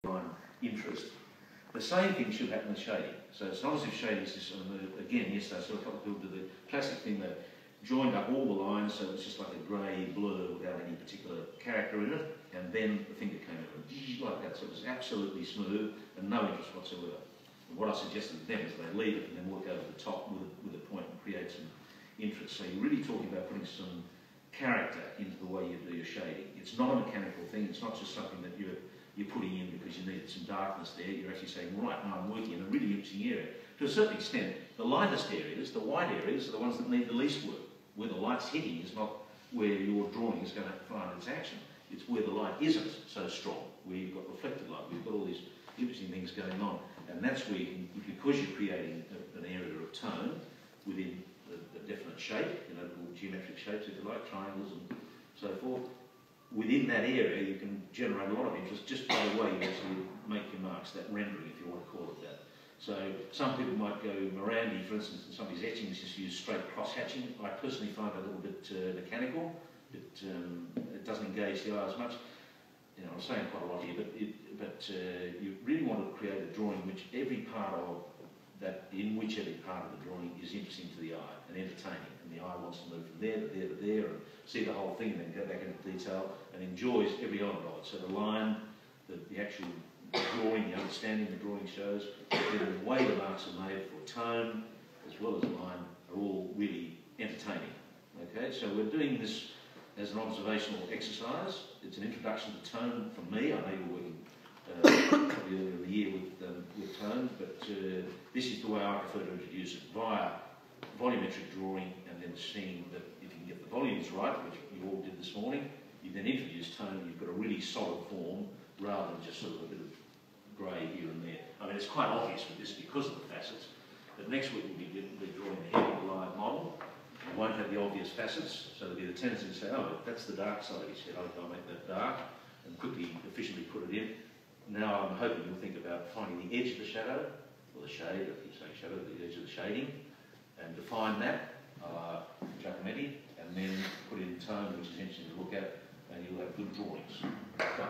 line interest. The same thing should happen with shading. So it's not as if shading is just, again, yesterday I saw a couple of people do the classic thing that joined up all the lines so it's just like a grey blur without any particular character in it, and then the finger came in like that, so it was absolutely smooth and no interest whatsoever. And what I suggested to them is they leave it and then work over the top with a point and create some interest. So you're really talking about putting some character into the way you do your shading. It's not a mechanical thing, it's not just something that you're putting in because you needed some darkness there. You're actually saying, right, now I'm working in a really interesting area. To a certain extent, the lightest areas, the white areas, are the ones that need the least work. Where the light's hitting is not where your drawing is going to find its action. It's where the light isn't so strong, where you've got reflected light, we've got all these interesting things going on. And that's where you can, because you're creating an area of tone within a definite shape, you know, little geometric shapes, if you like, triangles and so forth, within that area you can generate a lot of interest just by the way you actually make your marks, that rendering, if you want to call it that. So some people might go Morandi, for instance, in some of these etchings just use straight cross-hatching. I personally find it a little bit mechanical. It doesn't engage the eye as much. You know, I'm saying quite a lot here, but you really want to create a drawing in which every part of the drawing is interesting to the eye and entertaining, and the eye wants to move from there to there to there and see the whole thing and then go back into detail and enjoys every element of it. So the line, the actual drawing, the understanding the drawing shows, the way the marks are made for tone as well as line are all really entertaining. Okay, so we're doing this as an observational exercise. It's an introduction to tone from me. I know you're working probably earlier in the year with tone, but this is the way I prefer to introduce it, via volumetric drawing and then seeing that if you can get the volumes right, which you all did this morning, you then introduce tone and you've got a really solid form rather than just sort of a bit of grey here and there. I mean, it's quite obvious with this because of the facets, but next week we'll be drawing the head of the live model. It won't have the obvious facets, so there'll be the tendency to say, oh, that's the dark side of his head, I'll make that dark and quickly, efficiently put it in. Now I'm hoping you'll think about finding the edge of the shadow, or the shade, I keep saying shadow, the edge of the shading, and define that, Giacometti, and then put in tone, which is interesting to look at, and you'll have good drawings. Done.